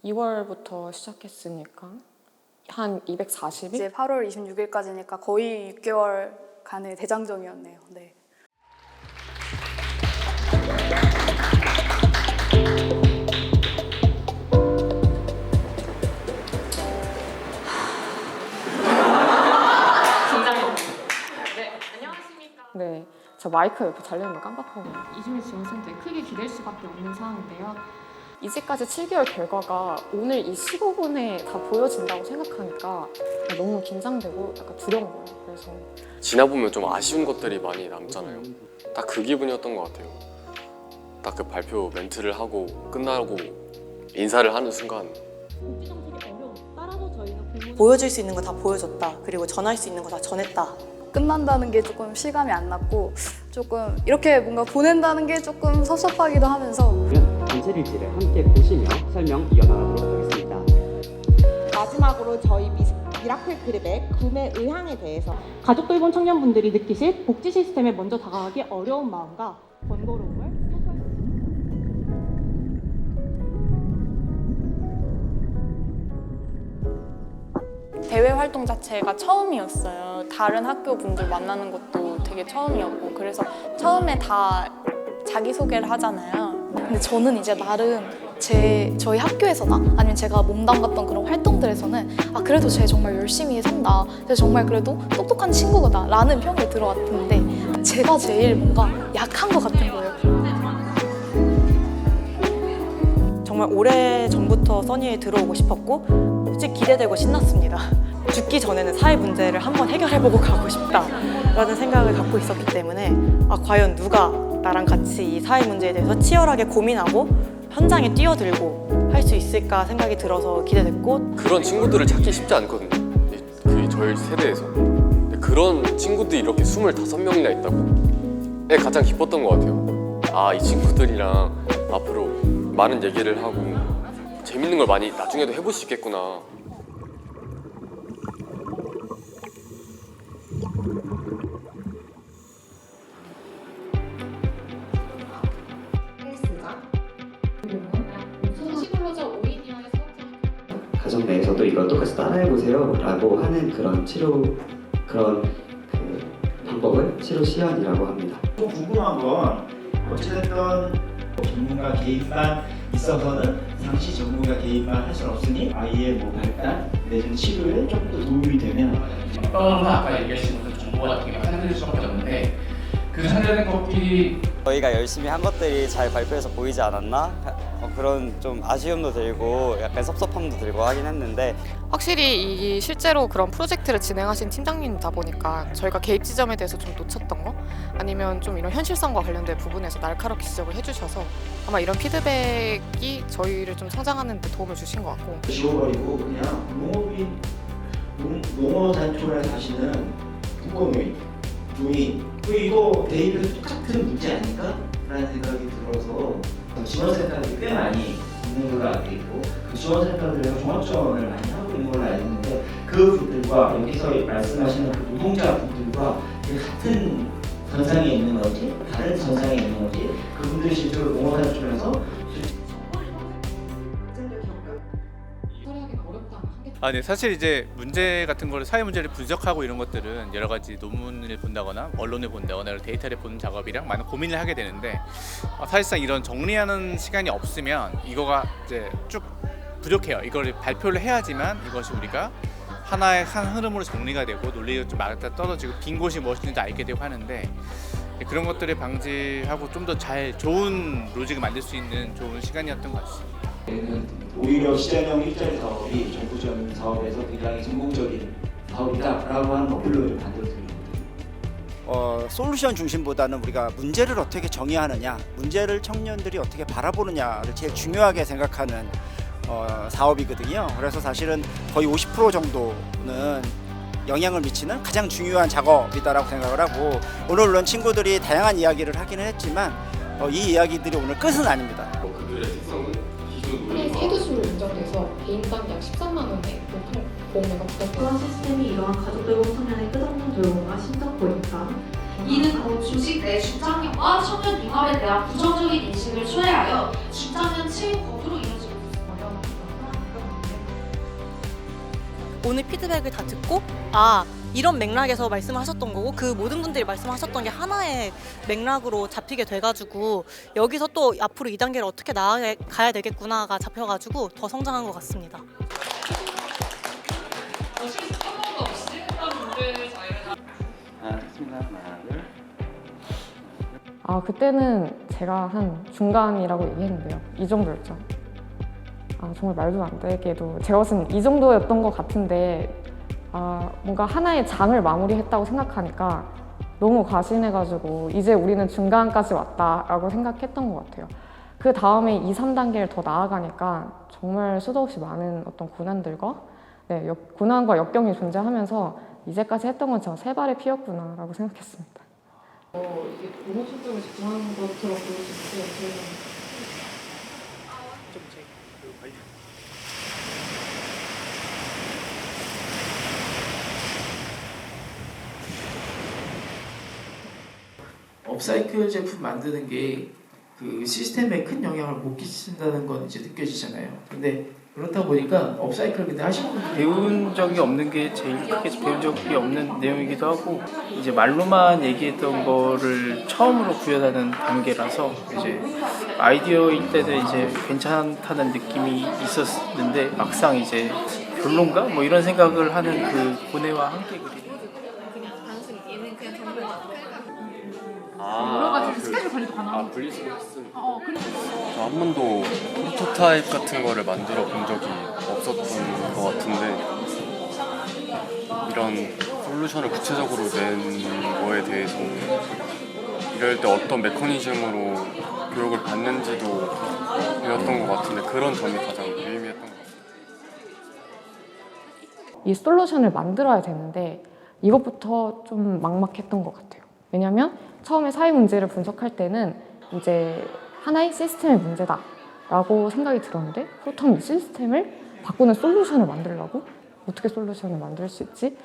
2월부터 시작했으니까 한 240일? 이제 8월 26일까지니까 거의 6개월간의 대장정이었네요. 네. 네, 저 마이크 옆에 달려있는 거 깜빡하고. 이주민 지원센터에 크게 기댈 수밖에 없는 상황인데요. 이제까지 7개월 결과가 오늘 이 15분에 다 보여진다고 생각하니까 너무 긴장되고 약간 두려운 거예요. 그래서 지나보면 좀 아쉬운 것들이 많이 남잖아요. 딱 그 기분이었던 것 같아요. 딱 그 발표 멘트를 하고 끝나고 인사를 하는 순간 보여줄 수 있는 거 다 보여줬다. 그리고 전할 수 있는 거 다 전했다. 끝난다는 게 조금 실감이 안 났고 조금 이렇게 뭔가 보낸다는 게 조금 섭섭하기도 하면서 전체일지를 함께 보시며 설명 이어나가도록 하겠습니다. 마지막으로 저희 미라클 그룹의 구매 의향에 대해서 가족 돌봄 청년분들이 느끼실 복지 시스템에 먼저 다가가기 어려운 마음과 번거로움을 대외 활동 자체가 처음이었어요. 다른 학교 분들 만나는 것도 되게 처음이었고 그래서 처음에 다 자기소개를 하잖아요. 근데 저는 이제 나름 저희 학교에서나 아니면 제가 몸담갔던 그런 활동들에서는 그래도 쟤 정말 열심히 산다. 쟤 정말 그래도 똑똑한 친구다 라는 평이 들어왔는데 제가 제일 뭔가 약한 것 같은 거예요. 정말 오래 전부터 써니에 들어오고 싶었고 솔직히 기대되고 신났습니다. 죽기 전에는 사회 문제를 한번 해결해보고 가고 싶다라는 생각을 갖고 있었기 때문에 과연 누가 나랑 같이 이 사회 문제에 대해서 치열하게 고민하고 현장에 뛰어들고 할 수 있을까 생각이 들어서 기대됐고 그런 친구들을 찾기 쉽지 않거든요. 그 저희 세대에서 그런 친구들이 이렇게 25명이나 있다고 가장 기뻤던 것 같아요. 이 친구들이랑 앞으로 많은 얘기를 하고 재밌는 걸 많이 나중에도 해볼 수 있겠구나. 가정 내에서도 이걸 똑같이 따라해보세요 라고 하는 그런 그런 방법을 치료 시연이라고 합니다. 또 궁금한 건 어찌됐든 전문가 개입만 있어서는 상시 전문가 개입만 할 수는 없으니 아이의 발달 내지는 치료에 조금 더 도움이 되면 아까 얘기하신 그 정보 같은 게 산들일 수밖에 없는데 그 산들된 것들이 저희가 열심히 한 것들이 잘 발표해서 보이지 않았나? 그런 좀 아쉬움도 들고 약간 섭섭함도 들고 하긴 했는데 확실히 실제로 그런 프로젝트를 진행하신 팀장님이다 보니까 저희가 개입 지점에 대해서 좀 놓쳤던 거 아니면 좀 이런 현실성과 관련된 부분에서 날카롭게 지적을 해주셔서 아마 이런 피드백이 저희를 좀 성장하는 데 도움을 주신 것 같고 지워버리고 그냥 농어 단촌에 사시는 국공유인 부인 이거 대입해서 똑같은 문제 아닐까? 라는 생각이 들어서 지원센터들이 꽤 많이 있는 걸로 알고 있고 그 지원센터들에서 종합지원을 많이 하고 있는 걸로 알고 있는데 그 분들과 여기서 말씀하시는 그 노동자 분들과 같은 전상에 있는 건지 다른 전상에 있는 건지 그분들이 실제로 농어단촌에서 네, 사실 이제 문제 같은 거를 사회 문제를 분석하고 이런 것들은 여러 가지 논문을 본다거나 언론을 본다거나 데이터를 보는 작업이랑 많은 고민을 하게 되는데 사실상 이런 정리하는 시간이 없으면 이거가 이제 쭉 부족해요. 이걸 발표를 해야지만 이것이 우리가 하나의 한 흐름으로 정리가 되고 논리가 좀 맞아 떨어지고 빈 곳이 무엇인지 알게 되고 하는데 그런 것들을 방지하고 좀 더 좋은 로직을 만들 수 있는 좋은 시간이었던 것 같습니다. 오히려 시장형 일자리 사업이 정부전 사업에서 굉장히 성공적인 사업이다라고 하는 어플로 좀 만들어드립니다. 솔루션 중심보다는 우리가 문제를 어떻게 정의하느냐, 문제를 청년들이 어떻게 바라보느냐를 제일 중요하게 생각하는 사업이거든요. 그래서 사실은 거의 50% 정도는 영향을 미치는 가장 중요한 작업이다라고 생각을 하고 오늘 물론 친구들이 다양한 이야기를 하기는 했지만 이 이야기들이 오늘 끝은 아닙니다. 그들의 특성은 세두수로 인정돼서 개인당 약 13만 원의 보험료가 부담됩니다. 그런 시스템이 이러한 가족 돌봄 청년의 끝없는 돌봄과 심적 보니까 이는 조직 내 중장년과 청년 융합에 대한 부정적인 인식을 초래하여 중장년 채용 거부로 이어지고 있습니다. 오늘 피드백을 다 듣고 아 이런 맥락에서 말씀하셨던 거고 그 모든 분들이 말씀하셨던 게 하나의 맥락으로 잡히게 돼가지고 여기서 또 앞으로 2단계를 어떻게 나아가야 되겠구나가 잡혀가지고 더 성장한 것 같습니다. 그때는 제가 한 중간이라고 얘기했는데요. 이 정도였죠. 정말 말도 안 되게도 제가 봤을 때 이 정도였던 것 같은데 뭔가 하나의 장을 마무리했다고 생각하니까 너무 과신해가지고 이제 우리는 중간까지 왔다라고 생각했던 것 같아요. 그 다음에 2, 3단계를 더 나아가니까 정말 수도 없이 많은 어떤 고난들과 고난과 역경이 존재하면서 이제까지 했던 건 저 세 발의 피였구나라고 생각했습니다. 이게 너무 초점을 집중하는 것처럼 보여지는데 업사이클 제품 만드는 게 그 시스템에 큰 영향을 못 끼친다는 건 이제 느껴지잖아요. 근데 그렇다 보니까 업사이클 근데 하시는 분들 배운 적이 없는 게 제일 크게 배운 적이 없는 내용이기도 하고 이제 말로만 얘기했던 거를 처음으로 구현하는 단계라서 이제 아이디어일 때는 이제 괜찮다는 느낌이 있었는데 막상 이제 별론가? 뭐 이런 생각을 하는 그 고뇌와 함께 그리는 여러 가지 스케줄 관리도 가능하고 분리수거 했으니까 저 한 번도 프로토타입 같은 거를 만들어 본 적이 없었던 것 같은데 이런 솔루션을 구체적으로 낸 거에 대해서 이럴 때 어떤 메커니즘으로 교육을 받는지도 배웠던 것 같은데 그런 점이 가장 유의미했던 것 같아요. 이 솔루션을 만들어야 되는데 이것부터 좀 막막했던 것 같아요. 왜냐면 처음에 사회 문제를 분석할 때는 이제 하나의 시스템의 문제다라고 생각이 들었는데 그렇다면 이 시스템을 바꾸는 솔루션을 만들려고? 어떻게 솔루션을 만들 수 있지?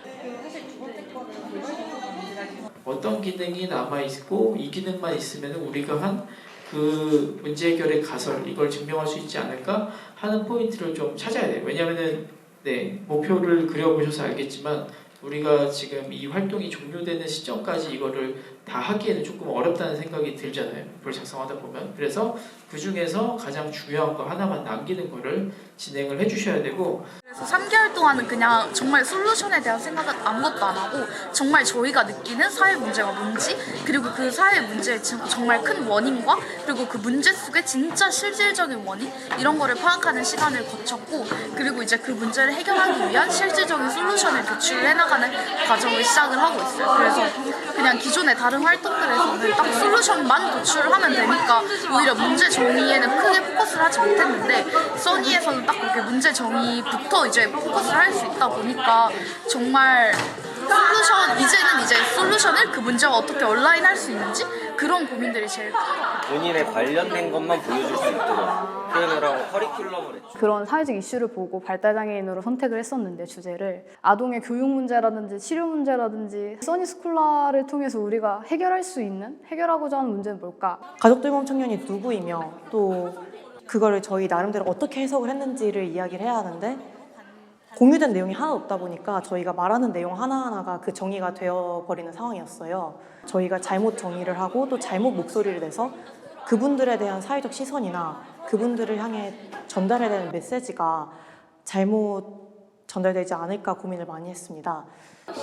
어떤 기능이 남아있고 이 기능만 있으면 우리가 한 그 문제 해결의 가설 이걸 증명할 수 있지 않을까 하는 포인트를 좀 찾아야 돼요. 왜냐하면 목표를 그려보셔서 알겠지만 우리가 지금 이 활동이 종료되는 시점까지 이거를 다 하기에는 조금 어렵다는 생각이 들잖아요. 이걸 작성하다 보면. 그래서 그 중에서 가장 중요한 거 하나만 남기는 거를 진행을 해주셔야 되고 그래서 3개월 동안은 그냥 정말 솔루션에 대한 생각은 아무것도 안 하고 정말 저희가 느끼는 사회 문제가 뭔지 그리고 그 사회 문제의 정말 큰 원인과 그리고 그 문제 속에 진짜 실질적인 원인 이런 거를 파악하는 시간을 거쳤고 그리고 이제 그 문제를 해결하기 위한 실질적인 솔루션을 도출해 나가는 과정을 시작을 하고 있어요. 그래서 그냥 기존의 다른 활동들에서는 딱 솔루션만 도출을 하면 되니까 오히려 문제 정의에는 크게 포커스를 하지 못했는데 써니에서는 딱 그렇게 문제 정의부터 이제 포커스를 할 수 있다 보니까 정말 이제는 이제 솔루션을 그 문제와 어떻게 얼라인할 수 있는지 그런 고민들이 제일 커요. 본인에 관련된 것만 보여줄 수 있도록 표현을 하고 커리큘럼을 했죠. 그런 사회적 이슈를 보고 발달장애인으로 선택을 했었는데 주제를 아동의 교육 문제라든지 치료 문제라든지 써니스쿨라를 통해서 우리가 해결할 수 있는 해결하고자 하는 문제는 뭘까? 가족돌봄 청년이 누구이며 또 그거를 저희 나름대로 어떻게 해석을 했는지를 이야기를 해야 하는데 공유된 내용이 하나도 없다 보니까 저희가 말하는 내용 하나하나가 그 정의가 되어버리는 상황이었어요. 저희가 잘못 정의를 하고 또 잘못 목소리를 내서 그분들에 대한 사회적 시선이나 그분들을 향해 전달해야 되는 메시지가 잘못 전달되지 않을까 고민을 많이 했습니다. 할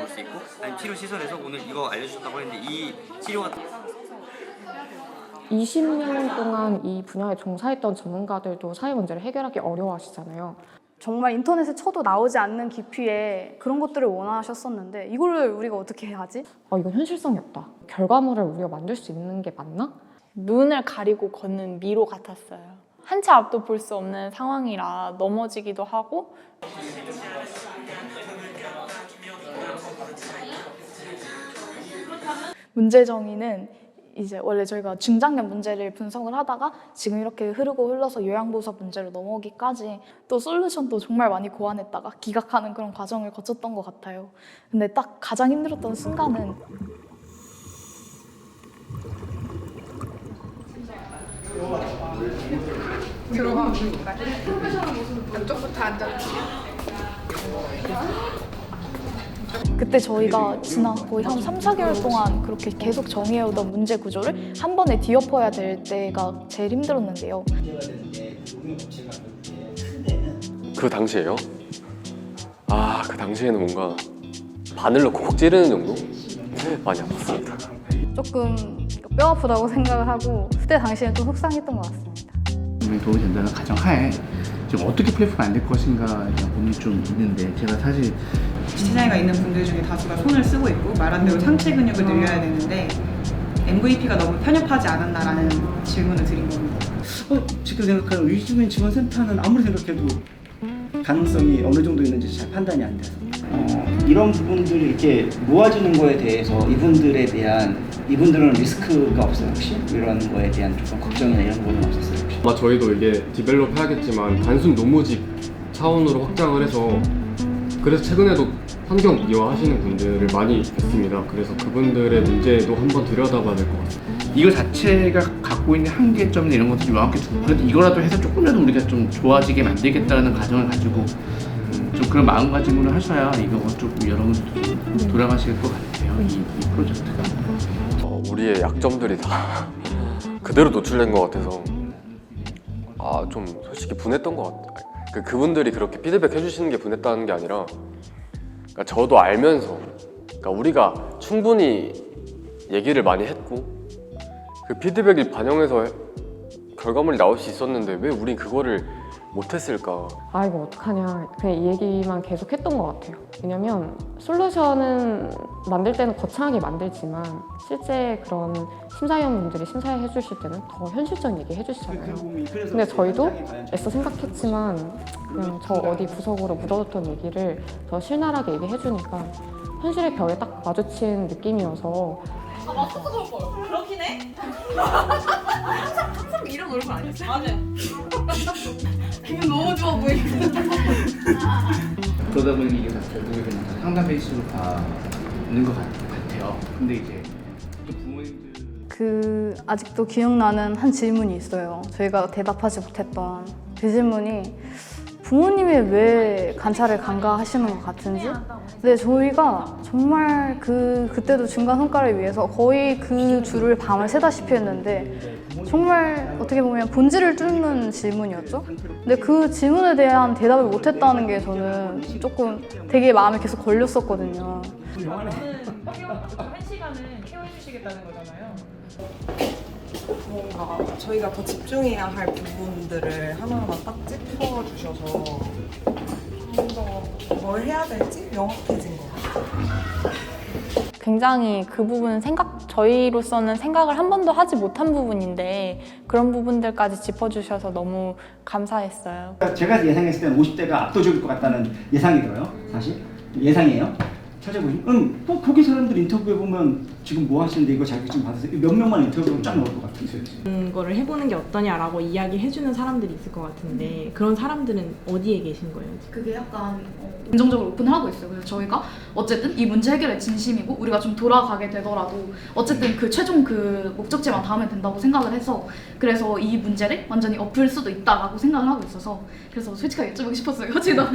수 있고 아니 치료 시설에서 오늘 이거 알려주셨다고 했는데 이 치료가 20년 동안 이 분야에 종사했던 전문가들도 사회 문제를 해결하기 어려워하시잖아요. 정말 인터넷에 쳐도 나오지 않는 깊이에 그런 것들을 원하셨었는데 이걸 우리가 어떻게 해야 하지? 이건 현실성이 없다. 결과물을 우리가 만들 수 있는 게 맞나? 눈을 가리고 걷는 미로 같았어요. 한 치 앞도 볼 수 없는 상황이라 넘어지기도 하고 문제 정의는 이제 원래 저희가 중장년 문제를 분석을 하다가 지금 이렇게 흘러서 요양보호사 문제로 넘어오기까지 또 솔루션도 정말 많이 고안했다가 기각하는 그런 과정을 거쳤던 것 같아요. 근데 딱 가장 힘들었던 순간은 들어가면 될까요? 프로페셔널 모습은 안쪽부터 앉아주세요. 그때 저희가 지난 거의 한 3, 4개월 동안 그렇게 계속 정해오던 문제 구조를 한 번에 뒤엎어야 될 때가 제일 힘들었는데요. 그 당시에요? 아, 그 당시에는 뭔가 바늘로 콕 찌르는 정도? 많이 아팠습니다. 조금 뼈 아프다고 생각을 하고 그때 당시에는 좀 속상했던 것 같습니다. 도움이 된다는 가정하에 지금 어떻게 플랫폼이 안 될 것인가에 대한 고민이 좀 있는데 제가 사실 지체장애가 있는 분들 중에 다수가 손을 쓰고 있고 말한 대로 상체 근육을 늘려야 되는데 MVP가 너무 편협하지 않았나라는 질문을 드린 겁니다. 지금 생각하는 의료진 지원센터는 아무리 생각해도 가능성이 어느 정도 있는지 잘 판단이 안 돼서 이런 부분들이 이렇게 모아지는 거에 대해서 이분들은 리스크가 없어요 혹시? 이런 거에 대한 조금 걱정이나 이런 거는 없었어요 혹시? 아마 저희도 이게 디벨롭 해야겠지만 단순 노무직 차원으로 확장을 해서 그래서 최근에도 환경 미화하시는 분들을 많이 뵀습니다. 그래서 그분들의 문제도 한번 들여다봐야 될 것 같아요. 이거 자체가 갖고 있는 한계점이나 이런 것들이 명확히 그래도 이거라도 해서 조금이라도 우리가 좀 좋아지게 만들겠다는 가정을 가지고 좀 그런 마음가짐으로 하셔야 이거 좀 여러분들도 좀 돌아가실 것 같아요. 이 프로젝트가. 우리의 약점들이 다 그대로 노출된 것 같아서 좀 솔직히 분했던 것 같아요. 그분들이 그렇게 피드백 해주시는 게 분했다는 게 아니라 그러니까 저도 알면서 그러니까 우리가 충분히 얘기를 많이 했고 그 피드백을 반영해서 결과물이 나올 수 있었는데 왜 우린 그거를 못했을까? 아 이거 어떡하냐 그냥 이 얘기만 계속 했던 것 같아요. 왜냐면 솔루션은 만들 때는 거창하게 만들지만 실제 그런 심사위원분들이 심사해 주실 때는 더 현실적인 얘기 해주시잖아요. 근데 저희도 애써 생각했지만 그냥 저 어디 구석으로 묻어뒀던 얘기를 더 실나하게 얘기해 주니까 현실의 벽에 딱 마주친 느낌이어서 마스크 걸 걸. 그렇긴 해. 항상 이런 얼굴 아니었어? 맞아. 기분 너무 좋아 보이거든. 그러다 보니 이게 결국에 그냥 상담 베이스로 가는 것 같아요. 근데 이제 또 부모님들 아직도 기억나는 한 질문이 있어요. 저희가 대답하지 못했던 그 질문이 부모님이 왜 관찰을 간과하시는 것 같은지. 근데 저희가 정말 그때도 중간 성과를 위해서 거의 그 줄을 밤을 새다시피 했는데 정말 어떻게 보면 본질을 뚫는 질문이었죠. 근데 그 질문에 대한 대답을 못했다는 게 저는 조금 되게 마음에 계속 걸렸었거든요. 한 시간은 케어해주시겠다는 거잖아요. 뭔가 저희가 더 집중해야 할 부분들을 하나하나 딱 짚어주셔서 좀 더 뭘 해야 될지 명확해진 것 같아요. 굉장히 그 부분은 저희로서는 생각을 한 번도 하지 못한 부분인데 그런 부분들까지 짚어주셔서 너무 감사했어요. 제가 예상했을 때는 50대가 압도적일 것 같다는 예상이 들어요. 사실 예상이에요. 찾아보시면 거기 사람들 인터뷰해보면 지금 뭐 하시는데 이거 자격증 받으세요? 몇 명만 인터뷰하면 쫙 나올 것 같은데 거를 해보는 게 어떠냐라고 이야기해주는 사람들이 있을 것 같은데 그런 사람들은 어디에 계신 거예요? 그게 약간 긍정적으로 오픈을 하고 있어요. 그래서 저희가 어쨌든 이 문제 해결에 진심이고 우리가 좀 돌아가게 되더라도 어쨌든 그 최종 그 목적지만 닿으면 된다고 생각을 해서 그래서 이 문제를 완전히 엎을 수도 있다라고 생각을 하고 있어서 그래서 솔직하게 여쭤보고 싶었어요. 지금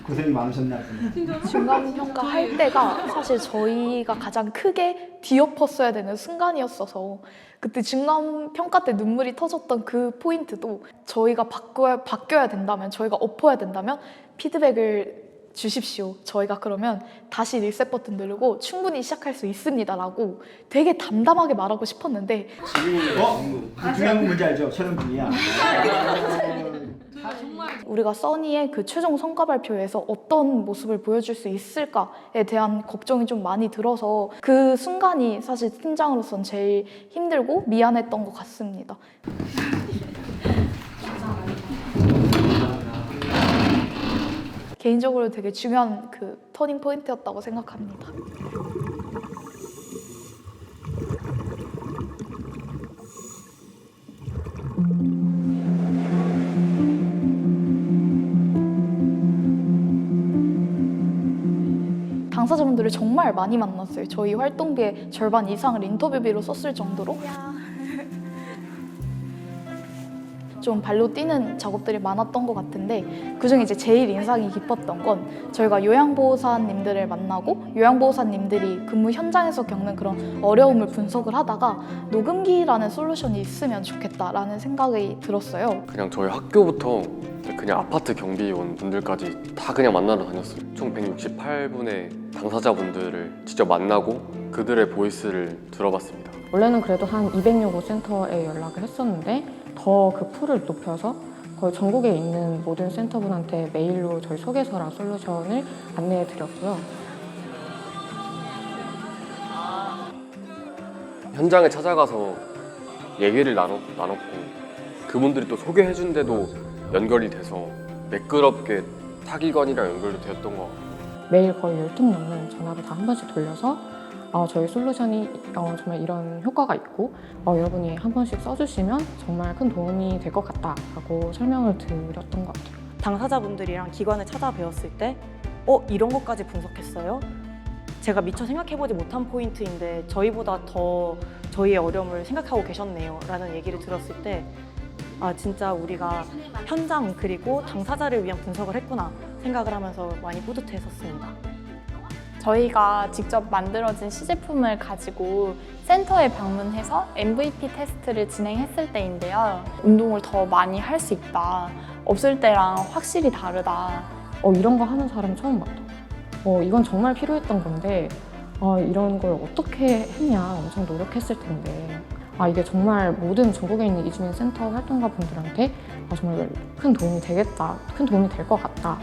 고생이 많으셨나 보네. 중간 평가 할 때가 사실 저희가 가장 크게 뒤엎었어야 되는 순간이었어서 그때 중간 평가 때 눈물이 터졌던 그 포인트도 저희가 바뀌어야 된다면 저희가 엎어야 된다면 피드백을 주십시오. 저희가 그러면 다시 리셋 버튼 누르고 충분히 시작할 수 있습니다라고 되게 담담하게 말하고 싶었는데 그 중요한 문제 알죠? 촬영 중이야. 우리가 써니의 그 최종 성과 발표에서 어떤 모습을 보여줄 수 있을까에 대한 걱정이 좀 많이 들어서 그 순간이 사실 팀장으로선 제일 힘들고 미안했던 것 같습니다. 개인적으로 되게 중요한 그 터닝 포인트였다고 생각합니다. 당사자분들을 정말 많이 만났어요. 저희 활동비의 절반 이상을 인터뷰비로 썼을 정도로. 좀 발로 뛰는 작업들이 많았던 것 같은데 그중에 이제 제일 인상이 깊었던 건 저희가 요양보호사님들을 만나고 요양보호사님들이 근무 현장에서 겪는 그런 어려움을 분석을 하다가 녹음기라는 솔루션이 있으면 좋겠다라는 생각이 들었어요. 그냥 저희 학교부터 그냥 아파트 경비원 분들까지 다 그냥 만나러 다녔어요. 총 168분의 당사자분들을 직접 만나고 그들의 보이스를 들어봤습니다. 원래는 그래도 한 200여 곳 센터에 연락을 했었는데 더 그 풀을 높여서 거의 전국에 있는 모든 센터분한테 메일로 저희 소개서랑 솔루션을 안내해 드렸고요. 현장에 찾아가서 얘기를 나눴고 그분들이 또 소개해준 데도 연결이 돼서 매끄럽게 타기관이랑 연결이 되었던 것 같아요. 매일 거의 10통 넘는 전화를 다 한 번씩 돌려서 저희 솔루션이 정말 이런 효과가 있고 여러분이 한 번씩 써주시면 정말 큰 도움이 될 것 같다라고 설명을 드렸던 것 같아요. 당사자분들이랑 기관을 찾아뵈었을 때 이런 것까지 분석했어요? 제가 미처 생각해보지 못한 포인트인데 저희보다 더 저희의 어려움을 생각하고 계셨네요 라는 얘기를 들었을 때 진짜 우리가 현장 그리고 당사자를 위한 분석을 했구나 생각을 하면서 많이 뿌듯했었습니다. 저희가 직접 만들어진 시제품을 가지고 센터에 방문해서 MVP 테스트를 진행했을 때인데요. 운동을 더 많이 할 수 있다. 없을 때랑 확실히 다르다. 이런 거 하는 사람 처음 봤다. 이건 정말 필요했던 건데 이런 걸 어떻게 했냐 엄청 노력했을 텐데 이게 정말 모든 전국에 있는 이주민 센터 활동가 분들한테 정말 큰 도움이 되겠다, 큰 도움이 될 것 같다.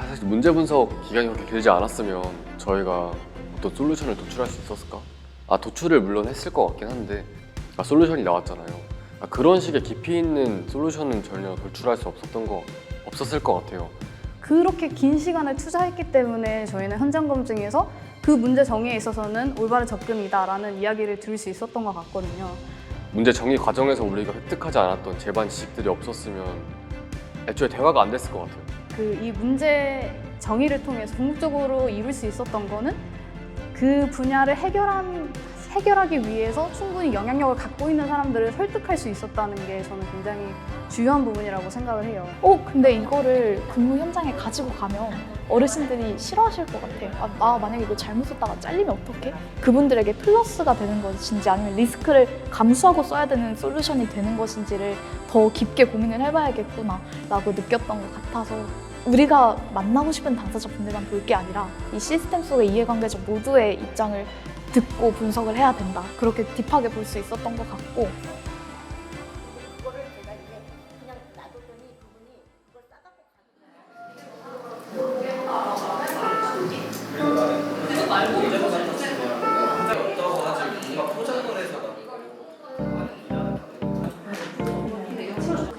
사실 문제 분석 기간이 그렇게 길지 않았으면 저희가 어떤 솔루션을 도출할 수 있었을까? 도출을 물론 했을 것 같긴 한데 솔루션이 나왔잖아요. 그런 식의 깊이 있는 솔루션은 전혀 도출할 수 없었을 것 같아요. 그렇게 긴 시간을 투자했기 때문에 저희는 현장 검증에서 그 문제 정의에 있어서는 올바른 접근이다라는 이야기를 들을 수 있었던 것 같거든요. 문제 정의 과정에서 우리가 획득하지 않았던 제반 지식들이 없었으면 애초에 대화가 안 됐을 것 같아요. 이 문제 정의를 통해서 궁극적으로 이룰 수 있었던 거는 그 분야를 해결하기 위해서 충분히 영향력을 갖고 있는 사람들을 설득할 수 있었다는 게 저는 굉장히 중요한 부분이라고 생각을 해요. 근데 이거를 근무 현장에 가지고 가면 어르신들이 싫어하실 것 같아요. 나 만약에 이거 잘못 썼다가 잘리면 어떡해? 그분들에게 플러스가 되는 것인지 아니면 리스크를 감수하고 써야 되는 솔루션이 되는 것인지를 더 깊게 고민을 해봐야겠구나 라고 느꼈던 것 같아서 우리가 만나고 싶은 당사자분들만 볼 게 아니라 이 시스템 속의 이해관계자 모두의 입장을 듣고 분석을 해야 된다. 그렇게 딥하게 볼 수 있었던 것 같고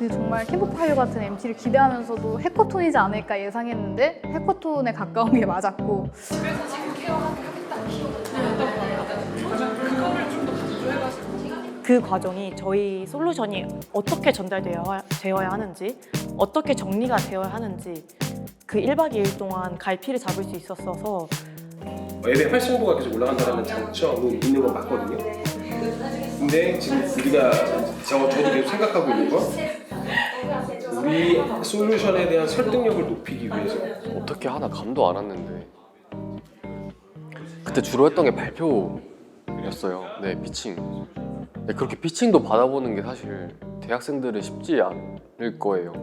정말 캠프파이어 같은 MT를 기대하면서도 해커톤이지 않을까 예상했는데 해커톤에 가까운 게 맞았고 그 과정이 저희 솔루션이 어떻게 전달되어야 하는지 어떻게 정리가 되어야 하는지 그 1박 2일 동안 갈피를 잡을 수 있었어서 앱의 활성도가 계속 올라간다는 장점이 있는 건 맞거든요. 근데 지금 우리가 저도 계속 생각하고 있는 건 우리 솔루션에 대한 설득력을 높이기 위해서 어떻게 하나 감도 안 왔는데 그때 주로 했던 게 발표였어요. 피칭. 그렇게 피칭도 받아보는 게 사실 대학생들은 쉽지 않을 거예요.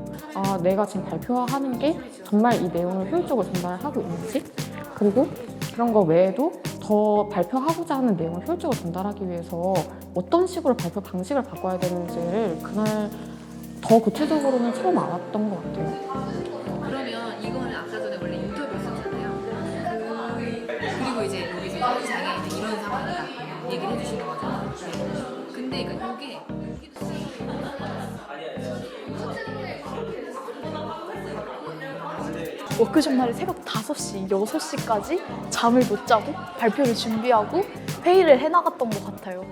내가 지금 발표하는 게 정말 이 내용을 효율적으로 전달하고 있는지 그리고 그런 거 외에도 더 발표하고자 하는 내용을 효율적으로 전달하기 위해서 어떤 식으로 발표 방식을 바꿔야 되는지를 그날 더 구체적으로는 처음 알았던 것 같아요. 그러면 이거는 아까 전에 원래 인터뷰 있었잖아요. 그리고 이제 여기서 장애인한테 이런 상황이다 얘기를 해주시는 거죠. 근데 그러니까 이게 워크숍 날에 새벽 5시, 6시까지 잠을 못 자고 발표를 준비하고 회의를 해나갔던 것 같아요.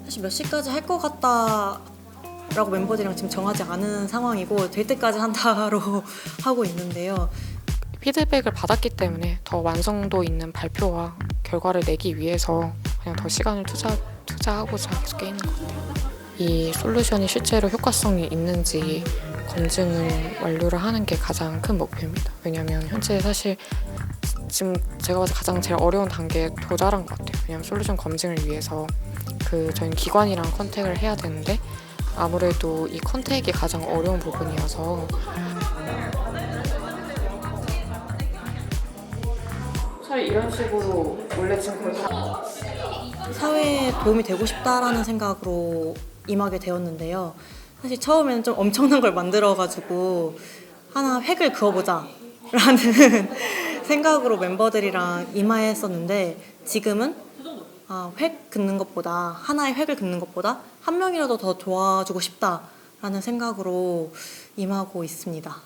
사실 몇 시까지 할 것 같다라고 멤버들이랑 지금 정하지 않은 상황이고 될 때까지 한다로 하고 있는데요. 피드백을 받았기 때문에 더 완성도 있는 발표와 결과를 내기 위해서 그냥 더 시간을 투자하고자 계속 깨있는 것 같아요. 이 솔루션이 실제로 효과성이 있는지 검증을 완료를 하는 게 가장 큰 목표입니다. 왜냐하면 현재 사실 지금 제가 봐서 가장 제일 어려운 단계에 도달한 것 같아요. 왜냐하면 솔루션 검증을 위해서 저희는 기관이랑 컨택을 해야 되는데 아무래도 이 컨택이 가장 어려운 부분이어서 차라리 이런 식으로 원래 지금 사회에 도움이 되고 싶다라는 생각으로 임하게 되었는데요. 사실 처음에는 좀 엄청난 걸 만들어가지고 하나 획을 그어보자 라는 생각으로 멤버들이랑 임하였었는데 지금은 획 긋는 것보다 하나의 획을 긋는 것보다 한 명이라도 더 도와주고 싶다라는 생각으로 임하고 있습니다.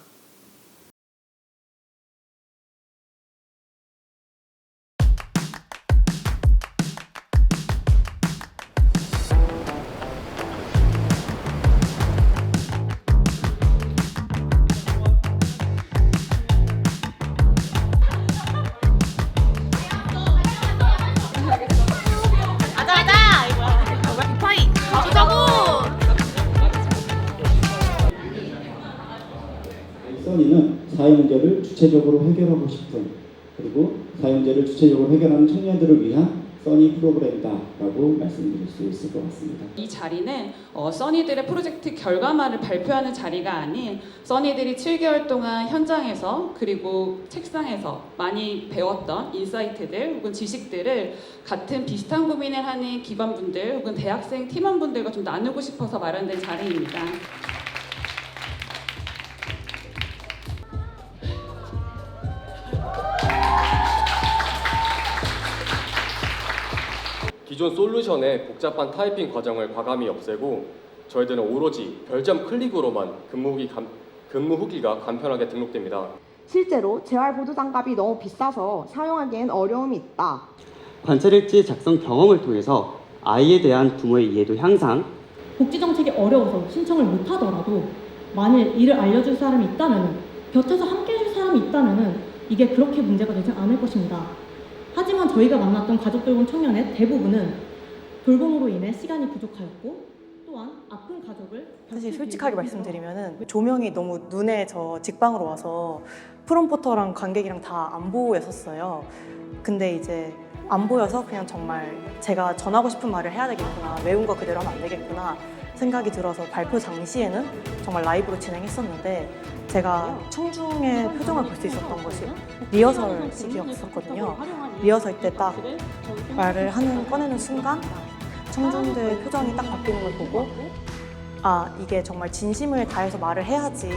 써니는 사회 문제를 주체적으로 해결하고 싶은 그리고 사회 문제를 주체적으로 해결하는 청년들을 위한 써니 프로그램이다라고 말씀드릴 수 있을 것 같습니다. 이 자리는 써니들의 프로젝트 결과만을 발표하는 자리가 아닌 써니들이 7개월 동안 현장에서 그리고 책상에서 많이 배웠던 인사이트들 혹은 지식들을 같은 비슷한 고민을 하는 기관분들 혹은 대학생 팀원분들과 좀 나누고 싶어서 마련된 자리입니다. 기존 솔루션의 복잡한 타이핑 과정을 과감히 없애고 저희들은 오로지 별점 클릭으로만 근무 후기가 간편하게 등록됩니다. 실제로 재활보조 장갑이 너무 비싸서 사용하기엔 어려움이 있다. 관찰일지 작성 경험을 통해서 아이에 대한 부모의 이해도 향상, 복지 정책이 어려워서 신청을 못 하더라도 만일 이를 알려줄 사람이 있다면 곁에서 함께 해줄 사람이 있다면 이게 그렇게 문제가 되지 않을 것입니다. 하지만 저희가 만났던 가족 돌봄 청년의 대부분은 돌봄으로 인해 시간이 부족하였고 또한 아픈 가족을 사실 솔직하게 말씀드리면은 조명이 너무 눈에 직방으로 와서 프롬포터랑 관객이랑 다 안 보였었어요. 근데 이제 안 보여서 그냥 정말 제가 전하고 싶은 말을 해야 되겠구나, 외운 거 그대로 하면 안 되겠구나 생각이 들어서 발표 당시에는 정말 라이브로 진행했었는데 제가 청중의 표정을 볼 수 있었던 것이 리허설 시기였었거든요. 리허설 때 딱 말을 꺼내는 순간 청중들의 표정이 딱 바뀌는 걸 보고 이게 정말 진심을 다해서 말을 해야지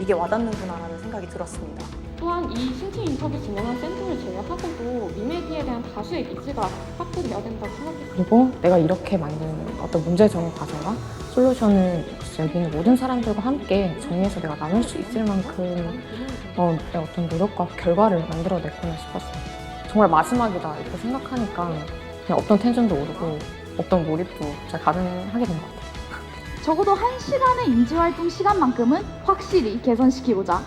이게 와닿는구나라는 생각이 들었습니다. 또한 이 신체 인터뷰 진행한 센터를 제외하고도 미메디에 대한 다수의 니즈가 확보돼야 된다고 생각했습니다. 그리고 내가 이렇게 만든 어떤 문제 정의 과정과 솔루션을 여기 있는 모든 사람들과 함께 정리해서 내가 나눌 수 있을 만큼 내 어떤 노력과 결과를 만들어냈구나 싶었어요. 정말 마지막이다 이렇게 생각하니까 그냥 없던 텐션도 오르고 없던 몰입도 잘 가능하게 된 것 같아요. 적어도 1시간의 인지활동 시간만큼은 확실히 개선시키고자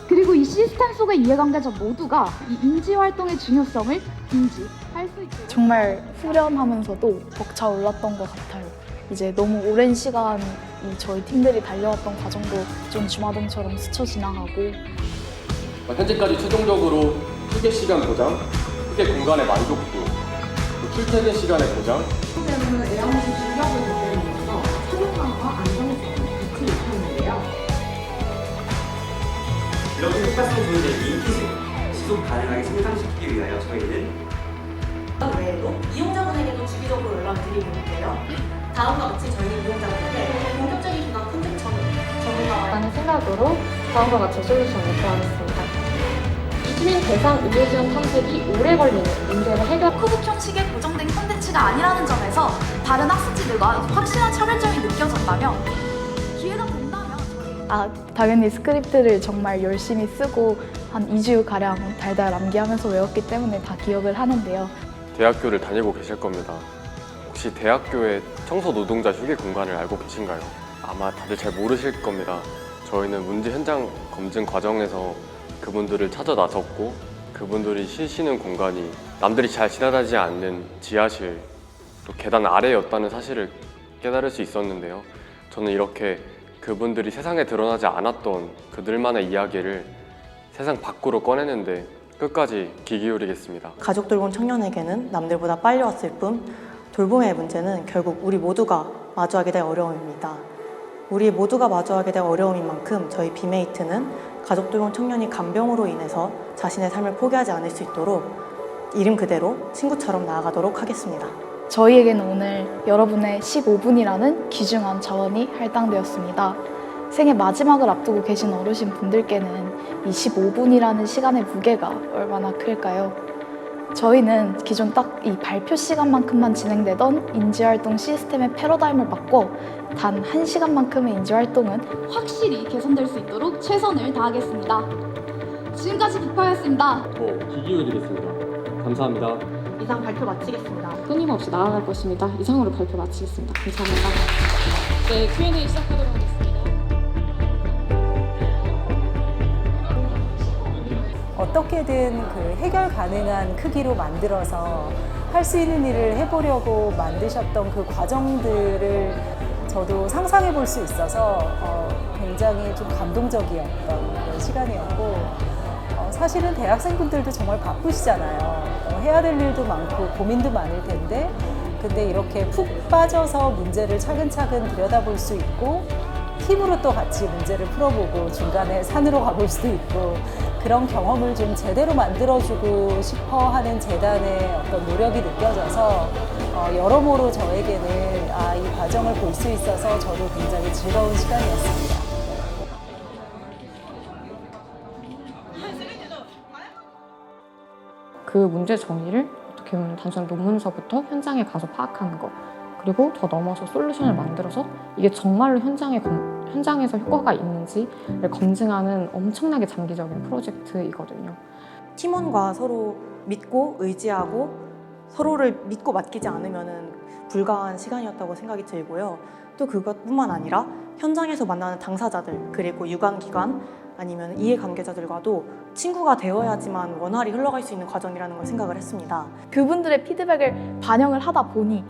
그리고 이 시스템 속의 이해관계자 모두가 이 인지활동의 중요성을 인지할 수 있도록 정말 후련하면서도 벅차올랐던 것 같아요. 이제 너무 오랜 시간 저희 팀들이 달려왔던 과정도 좀 주마등처럼 스쳐 지나가고 현재까지 최종적으로 휴게 시간 보장, 휴게 공간의 만족도, 출퇴근 시간의 보장, 현재는 에어컨 중력을 대표하면서 사용감과 안정성을 같이 높였는데요. 이렇게 효과성 좋은 인기를 지속 가능하게 성장시키기 위하여 저희는 외에도 이용자분에게도 주기적으로 연락을 드리고 있는데요. 다음과 같이 저희는 이용자분에게 본격적인 기관 컨택 전문가와의 생각으로 다음과 같이 솔루션을 제안했습니다. 이주민 대상 의료지원 탐색이 오래 걸리는 문제를 해결. 코북 형식의 고정된 콘텐츠가 아니라는 점에서 다른 학습지들과 확실한 차별점이 느껴졌다면 기회가 된다면 당연히 스크립트를 정말 열심히 쓰고 한 2주가량 달달 암기하면서 외웠기 때문에 다 기억을 하는데요. 대학교를 다니고 계실 겁니다. 혹시 대학교의 청소 노동자 휴게 공간을 알고 계신가요? 아마 다들 잘 모르실 겁니다. 저희는 문제 현장 검증 과정에서 그분들을 찾아 나섰고 그분들이 쉬시는 공간이 남들이 잘 지나다니지 않는 지하실, 또 계단 아래였다는 사실을 깨달을 수 있었는데요. 저는 이렇게 그분들이 세상에 드러나지 않았던 그들만의 이야기를 세상 밖으로 꺼내는데 끝까지 귀 기울이겠습니다. 가족 돌봄 청년에게는 남들보다 빨리 왔을 뿐 돌봄의 문제는 결국 우리 모두가 마주하게 될 어려움입니다. 우리 모두가 마주하게 될 어려움인 만큼 저희 비메이트는 가족 돌봄 청년이 간병으로 인해서 자신의 삶을 포기하지 않을 수 있도록 이름 그대로 친구처럼 나아가도록 하겠습니다. 저희에게는 오늘 여러분의 15분이라는 귀중한 자원이 할당되었습니다. 생애 마지막을 앞두고 계신 어르신 분들께는 이 15분이라는 시간의 무게가 얼마나 클까요? 저희는 기존 딱 이 발표 시간만큼만 진행되던 인지활동 시스템의 패러다임을 바꿔 단 1시간만큼의 인지활동은 확실히 개선될 수 있도록 최선을 다하겠습니다. 지금까지 빅파였습니다. 귀 기울이겠습니다. 감사합니다. 이상 발표 마치겠습니다. 끊임없이 나아갈 것입니다. 이상으로 발표 마치겠습니다. 감사합니다. 네, Q&A 시작하도록 하겠습니다. 어떻게든 그 해결 가능한 크기로 만들어서 할 수 있는 일을 해보려고 만드셨던 그 과정들을 저도 상상해 볼 수 있어서 굉장히 좀 감동적이었던 그런 시간이었고 사실은 대학생분들도 정말 바쁘시잖아요. 해야 될 일도 많고 고민도 많을 텐데 근데 이렇게 푹 빠져서 문제를 차근차근 들여다볼 수 있고 팀으로 또 같이 문제를 풀어보고 중간에 산으로 가볼 수도 있고 그런 경험을 좀 제대로 만들어주고 싶어 하는 재단의 어떤 노력이 느껴져서 여러모로 저에게는 이 과정을 볼 수 있어서 저도 굉장히 즐거운 시간이었습니다. 그 문제 정의를 어떻게 보면 단순한 논문서부터 현장에 가서 파악하는 것, 그리고 더 넘어서 솔루션을 만들어서 이게 정말로 현장에서 효과가 있는지를 검증하는 엄청나게 장기적인 프로젝트이거든요. 팀원과 서로 믿고 의지하고 서로를 믿고 맡기지 않으면 불가한 시간이었다고 생각이 들고요. 또 그것뿐만 아니라 현장에서 만나는 당사자들 그리고 유관기관 아니면 이해관계자들과도 친구가 되어야지만 원활히 흘러갈 수 있는 과정이라는 걸 생각을 했습니다. 그분들의 피드백을 반영을 하다 보니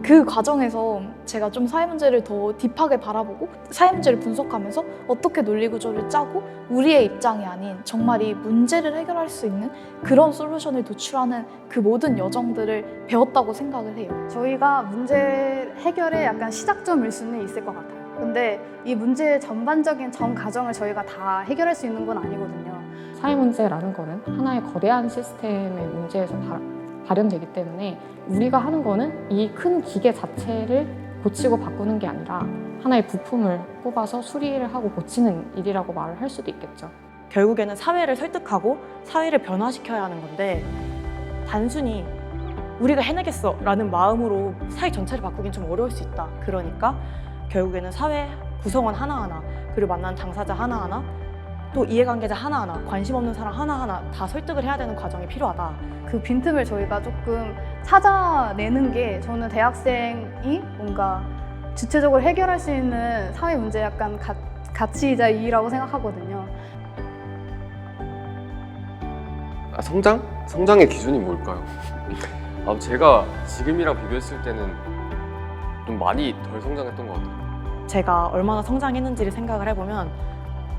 그 과정에서 제가 좀 사회 문제를 더 딥하게 바라보고 사회 문제를 분석하면서 어떻게 논리 구조를 짜고 우리의 입장이 아닌 정말 이 문제를 해결할 수 있는 그런 솔루션을 도출하는 그 모든 여정들을 배웠다고 생각을 해요. 저희가 문제 해결의 약간 시작점일 수는 있을 것 같아요. 근데 이 문제의 전반적인 전 과정을 저희가 다 해결할 수 있는 건 아니거든요. 사회 문제라는 거는 하나의 거대한 시스템의 문제에서 발현되기 때문에 우리가 하는 거는 이 큰 기계 자체를 고치고 바꾸는 게 아니라 하나의 부품을 뽑아서 수리를 하고 고치는 일이라고 말을 할 수도 있겠죠. 결국에는 사회를 설득하고 사회를 변화시켜야 하는 건데 단순히 우리가 해내겠어 라는 마음으로 사회 전체를 바꾸긴 좀 어려울 수 있다. 그러니까 결국에는 사회 구성원 하나하나 그리고 만난 당사자 하나하나 또 이해관계자 하나하나 관심 없는 사람 하나하나 다 설득을 해야 되는 과정이 필요하다. 그 빈틈을 저희가 조금 찾아내는 게 저는 대학생이 뭔가 주체적으로 해결할 수 있는 사회 문제 약간 가치이자 이유라고 생각하거든요. 성장의 기준이 뭘까요? 제가 지금이랑 비교했을 때는 좀 많이 덜 성장했던 것 같아요. 제가 얼마나 성장했는지를 생각을 해보면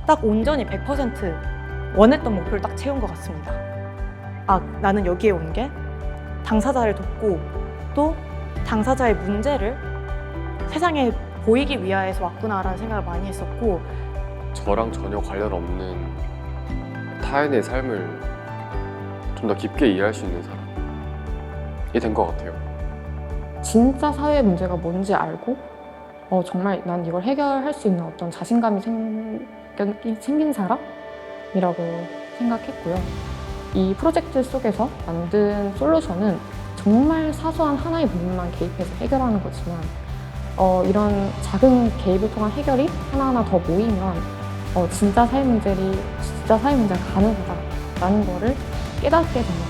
딱 온전히 100% 원했던 목표를 딱 채운 것 같습니다. 나는 여기에 온 게 당사자를 돕고 또 당사자의 문제를 세상에 보이기 위하여서 왔구나라는 생각을 많이 했었고 저랑 전혀 관련 없는 타인의 삶을 좀 더 깊게 이해할 수 있는 사람이 된 것 같아요. 진짜 사회 문제가 뭔지 알고 정말 난 이걸 해결할 수 있는 어떤 자신감이 생긴 사람이라고 생각했고요. 이 프로젝트 속에서 만든 솔루션은 정말 사소한 하나의 부분만 개입해서 해결하는 거지만 이런 작은 개입을 통한 해결이 하나하나 더 모이면 진짜 사회 문제가 가능하다라는 거를 깨닫게 됩니다.